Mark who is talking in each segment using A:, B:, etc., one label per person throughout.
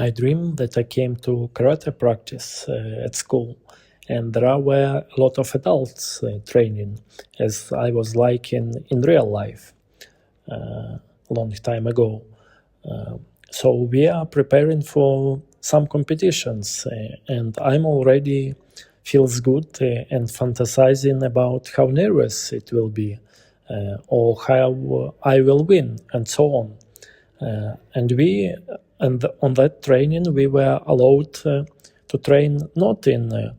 A: I dream that I came to karate practice at school, and there were a lot of adults training, as I was like in real life a long time ago. So we are preparing for some competitions, and I'm already feels good and fantasizing about how nervous it will be, or how I will win, and so on. And on that training we were allowed to train not in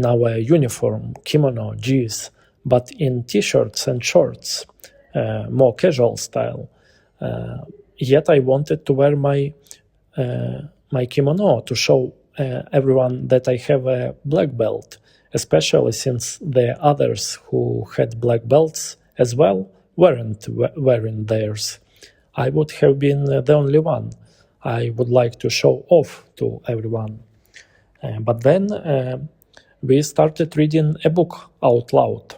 A: our uniform, kimono, gis, but in t-shirts and shorts, more casual style. Yet I wanted to wear my kimono to show everyone that I have a black belt, especially since the others who had black belts as well weren't wearing theirs. I would have been the only one. I would like to show off to everyone. But then we started reading a book out loud,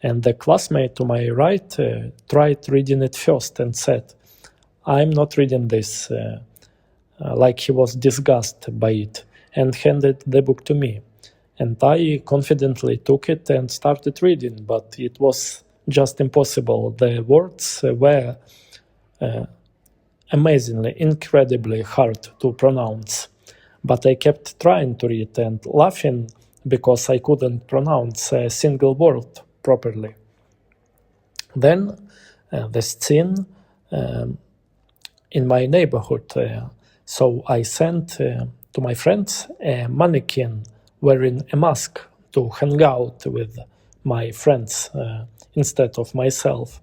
A: and the classmate to my right tried reading it first and said, "I'm not reading this," like he was disgusted by it, and handed the book to me. And I confidently took it and started reading, but it was just impossible. The words were amazingly, incredibly hard to pronounce. But I kept trying to read and laughing because I couldn't pronounce a single word properly. Then the scene in my neighborhood. So I sent to my friends a mannequin wearing a mask to hang out with my friends instead of myself.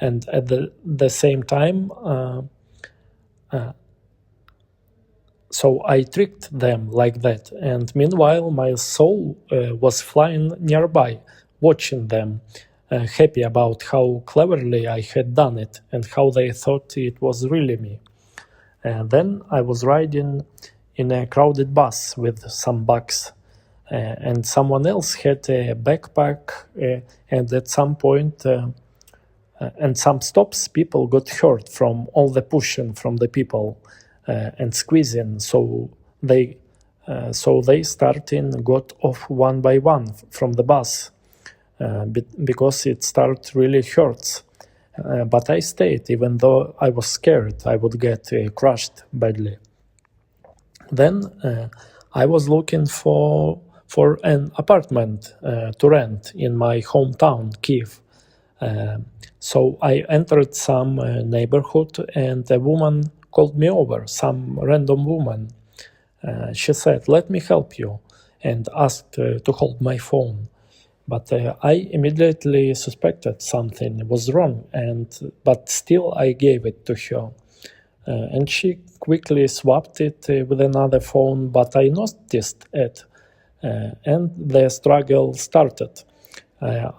A: And at the same time, so I tricked them like that. And meanwhile, my soul was flying nearby, watching them, happy about how cleverly I had done it and how they thought it was really me. And then I was riding in a crowded bus with some bags, and someone else had a backpack, and at some point, and some stops, people got hurt from all the pushing from the people and squeezing. So they started got off one by one from the bus because it started really hurts. But I stayed, even though I was scared I would get crushed badly. Then I was looking for an apartment to rent in my hometown, Kiev. So I entered some neighborhood, and a woman called me over, some random woman. She said, "Let me help you," and asked to hold my phone. But I immediately suspected something was wrong, but still I gave it to her. And she quickly swapped it with another phone, but I noticed it, and the struggle started.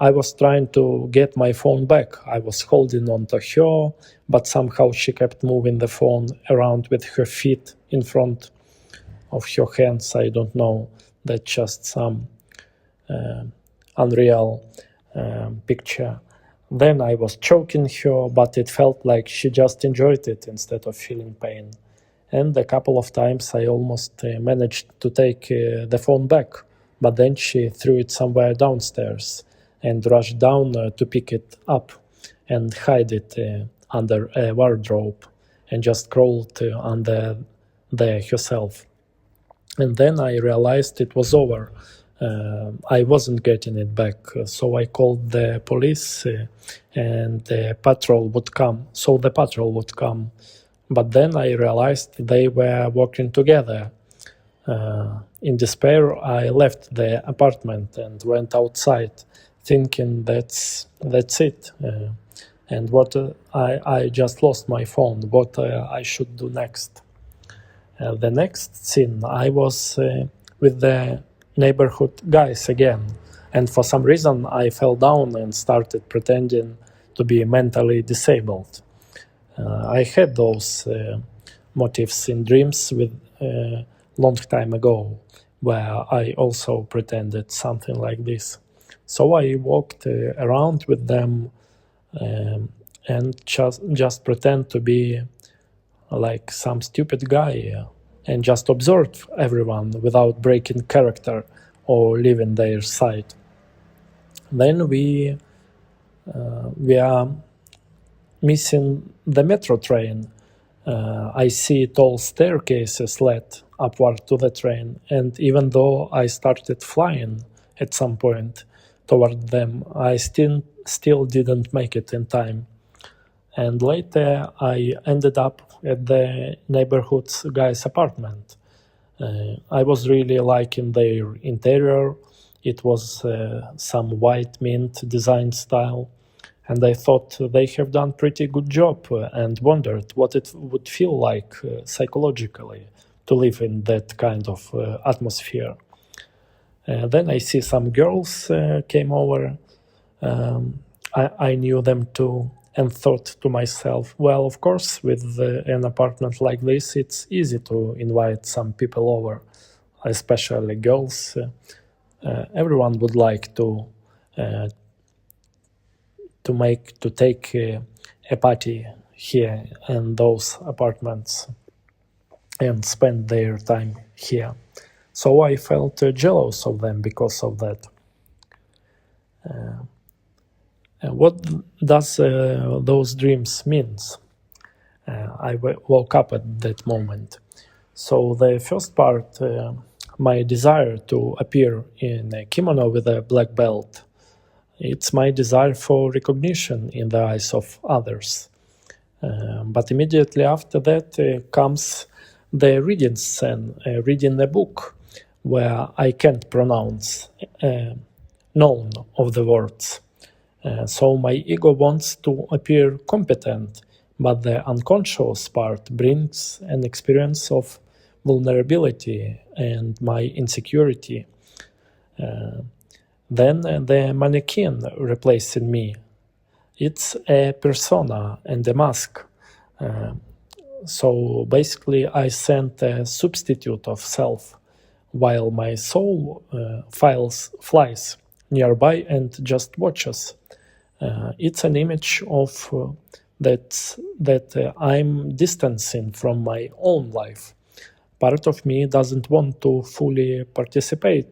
A: I was trying to get my phone back. I was holding on to her, but somehow she kept moving the phone around with her feet in front of her hands. I don't know, that's just some unreal picture. Then I was choking her, but it felt like she just enjoyed it instead of feeling pain. And a couple of times I almost managed to take the phone back, but then she threw it somewhere downstairs and rushed down to pick it up and hide it under a wardrobe and just crawled under there herself. And then I realized it was over. I wasn't getting it back, so I called the police and the patrol would come. So the patrol would come. But then I realized they were working together. In despair, I left the apartment and went outside, thinking that's it. And what I just lost my phone, what I should do next. The next scene, I was with the neighborhood guys again, and for some reason I fell down and started pretending to be mentally disabled. I had those motives in dreams with long time ago, where I also pretended something like this. So I walked around with them and just pretend to be like some stupid guy, and just observe everyone without breaking character or leaving their side. Then we are missing the metro train. I see tall staircases led upward to the train, and even though I started flying at some point toward them, I still didn't make it in time. And later I ended up at the neighborhood guy's apartment. I was really liking their interior. It was some white mint design style, and I thought they have done pretty good job, and wondered what it would feel like psychologically to live in that kind of atmosphere. Then I see some girls came over. I knew them too, and thought to myself, well, of course, with an apartment like this, it's easy to invite some people over, especially girls. Everyone would like to take a party here in those apartments and spend their time here. So I felt jealous of them because of that. What does those dreams means? I woke up at that moment. So the first part, my desire to appear in a kimono with a black belt, it's my desire for recognition in the eyes of others. But immediately after that comes the reading scene, reading a book where I can't pronounce none of the words. So my ego wants to appear competent, but the unconscious part brings an experience of vulnerability and my insecurity. Then the mannequin replacing me. It's a persona and a mask. So basically I sent a substitute of self, while my soul flies nearby and just watches. It's an image of that I'm distancing from my own life. Part of me doesn't want to fully participate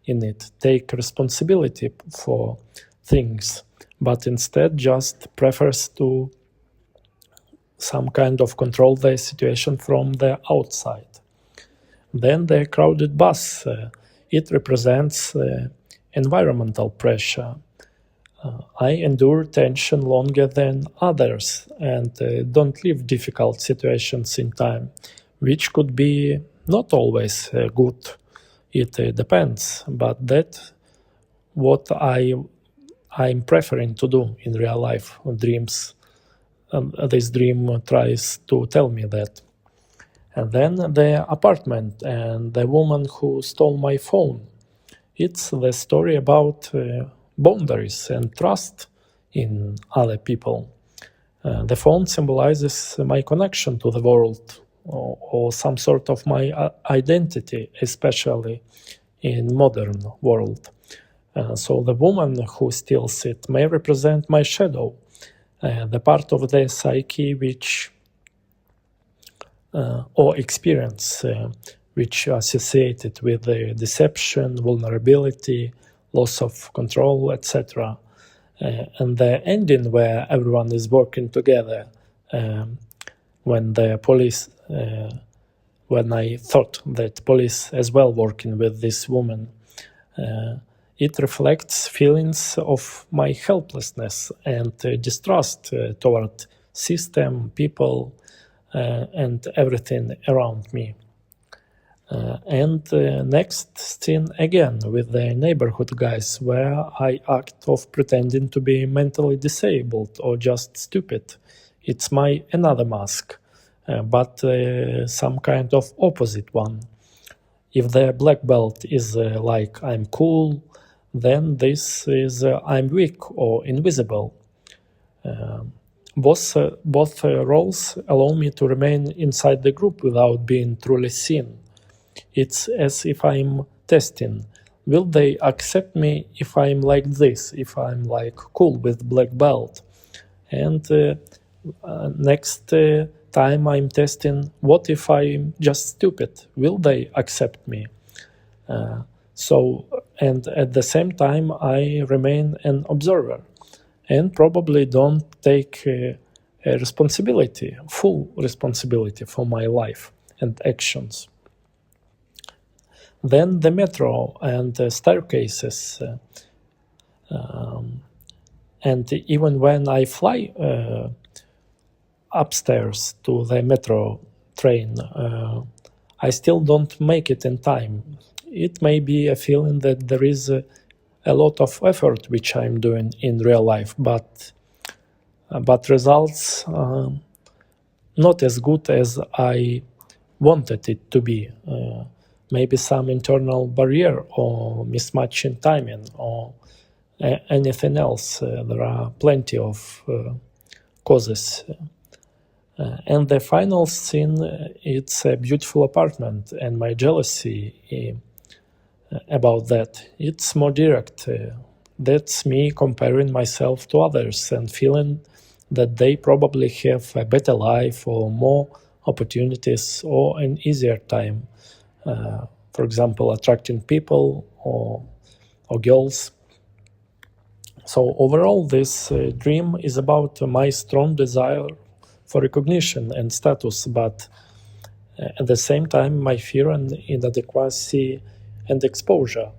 A: in it, take responsibility for things, but instead just prefers to some kind of control the situation from the outside. Then the crowded bus, it represents environmental pressure. I endure tension longer than others and don't leave difficult situations in time, which could be not always good. It depends, but that's what I'm preferring to do in real life. Dreams, this dream tries to tell me that. And then the apartment and the woman who stole my phone. It's the story about boundaries and trust in other people. The phone symbolizes my connection to the world, or some sort of my identity, especially in modern world. So the woman who steals it may represent my shadow, the part of the psyche which or experience which associated with deception, vulnerability, loss of control, etc. And the ending where everyone is working together, when the police, when I thought that police as well working with this woman, it reflects feelings of my helplessness and distrust toward system, people, and everything around me. And next scene again with the neighborhood guys, where I act of pretending to be mentally disabled or just stupid. It's my another mask, but some kind of opposite one. If the black belt is like I'm cool, then this is I'm weak or invisible. Both roles allow me to remain inside the group without being truly seen. It's as if I'm testing. Will they accept me if I'm like this, if I'm like cool with black belt? And next time I'm testing, what if I'm just stupid? Will they accept me? And at the same time, I remain an observer and probably don't take a full responsibility for my life and actions. Then the metro and the staircases. And even when I fly upstairs to the metro train, I still don't make it in time. It may be a feeling that there is a lot of effort which I'm doing in real life, but results not as good as I wanted it to be. Maybe some internal barrier or mismatch in timing or anything else. There are plenty of causes. And the final scene, it's a beautiful apartment, and my jealousy about that, it's more direct. That's me comparing myself to others and feeling that they probably have a better life or more opportunities or an easier time. For example, attracting people or girls. So overall, this dream is about my strong desire for recognition and status, but at the same time, my fear and inadequacy and exposure,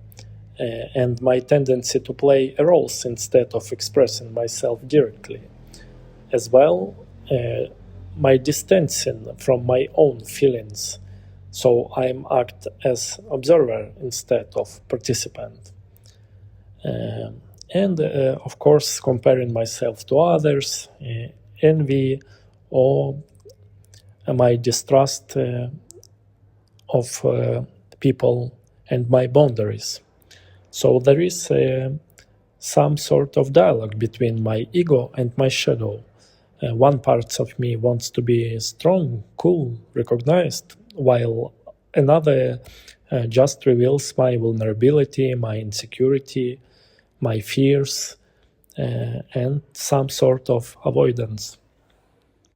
A: and my tendency to play roles instead of expressing myself directly. As well, my distancing from my own feelings, so I'm act as observer instead of participant. And of course, comparing myself to others, envy, or my distrust of people and my boundaries. So there is some sort of dialogue between my ego and my shadow. One part of me wants to be strong, cool, recognized, while another just reveals my vulnerability, my insecurity, my fears, and some sort of avoidance.